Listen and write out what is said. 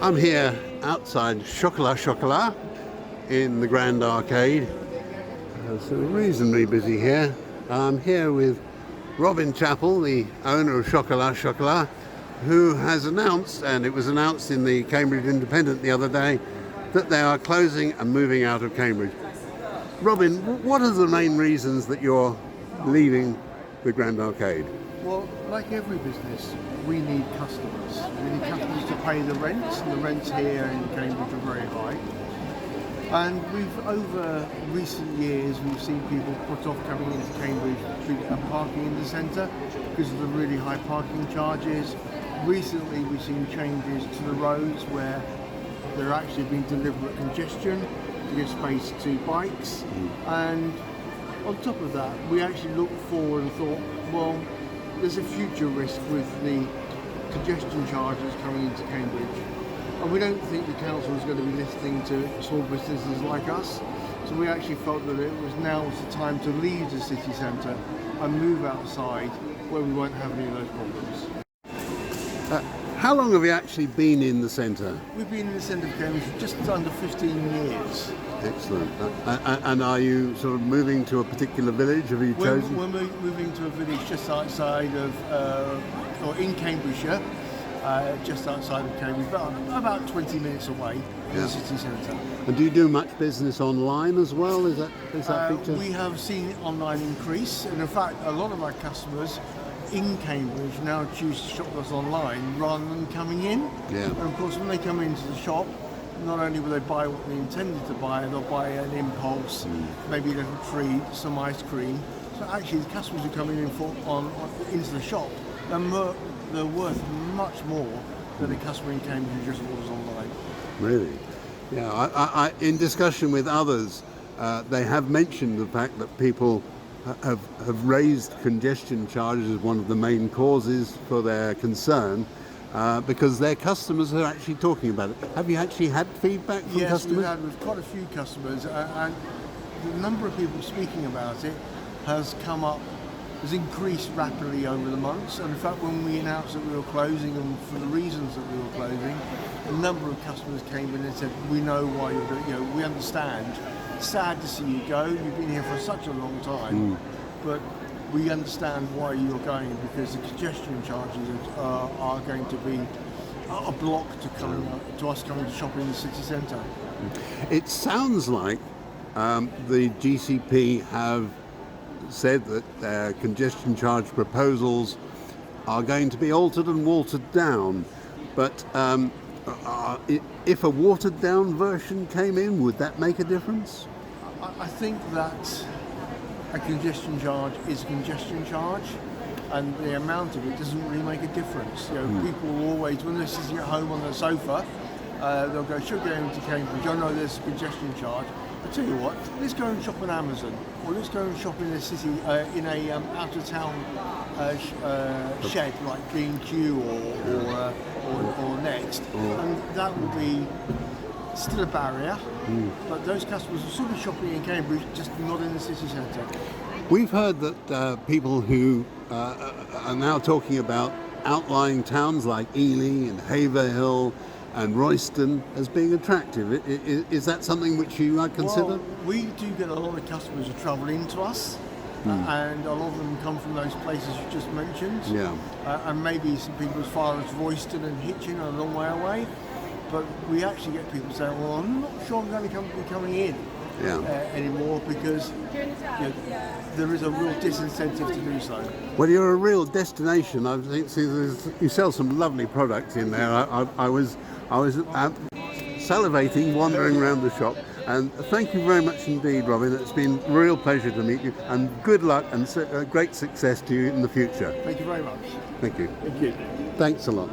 I'm here outside Chocolat Chocolat in the Grande Arcade. It's reasonably busy here. I'm here with Robing Chappell, the owner of Chocolat Chocolat, who has announced, and it was announced in the Cambridge Independent the other day, that they are closing and moving out of Cambridge. Robin, what are the main reasons that you're leaving the Grande Arcade? Well, like every business, we need customers. We need customers to pay the rents, and the rents here in Cambridge are very high. And over recent years, we've seen people put off coming into Cambridge and parking in the centre because of the really high parking charges. Recently, we've seen changes to the roads where there actually been deliberate congestion to give space to bikes. And on top of that, we actually looked forward and thought, well, there's a future risk with the congestion charges coming into Cambridge. And we don't think the council is going to be listening to small businesses like us. So we actually felt that it was now the time to leave the city centre and move outside where we won't have any of those problems. How long have you actually been in the centre? We've been in the centre of Cambridge for just under 15 years. Excellent. And are you sort of moving to a particular village? Have you chosen? We're moving to a village just outside of, or in Cambridgeshire, just outside of Cambridge, about 20 minutes away in the city centre. And do you do much business online as well? Is that feature? We have seen online increase, and in fact, a lot of our customers in Cambridge now choose to shop with us online rather than coming in. Yeah. And of course, when they come into the shop, not only will they buy what they intended to buy, they'll buy an impulse, maybe a little treat, some ice cream. So actually, the customers who come in into the shop, they're worth much more than a customer in Cambridge who just orders online. Really? Yeah. I in discussion with others, they have mentioned the fact that people have raised congestion charges as one of the main causes for their concern. Because their customers are actually talking about it. Have you actually had feedback from customers? Yes, we've quite a few customers, and the number of people speaking about it has increased rapidly over the months. And in fact, when we announced that we were closing, and for the reasons that we were closing, a number of customers came in and said, "We know why you're doing. We understand. Sad to see you go. You've been here for such a long time, but we understand why you're going, because the congestion charges are going to be a block to us coming to shop in the city centre." It sounds like the GCP have said that their congestion charge proposals are going to be altered and watered down. But if a watered down version came in, would that make a difference? I think that a congestion charge is a congestion charge, and the amount of it doesn't really make a difference. People will always, when they're sitting at home on the sofa, they'll go, "Should we go into Cambridge? I know there's a congestion charge. I tell you what, let's go and shop on Amazon, or let's go and shop in a city, in a out of town shed like B&Q or Next," and that will be still a barrier, but those customers will still be shopping in Cambridge, just not in the city centre. We've heard that people who are now talking about outlying towns like Ely and Haverhill and Royston as being attractive. Is that something which you might consider? Well, we do get a lot of customers who travel into us, and a lot of them come from those places you just mentioned. Yeah. And maybe some people as far as Royston and Hitchin are a long way away. But we actually get people saying, "Well, I'm not sure I'm going to be coming in anymore," because there is a real disincentive to do so. Well, you're a real destination. I think you sell some lovely products in there. I was salivating wandering around the shop. And thank you very much indeed, Robin. It's been a real pleasure to meet you, and good luck and great success to you in the future. Thank you very much. Thank you. Thank you. Thanks a lot.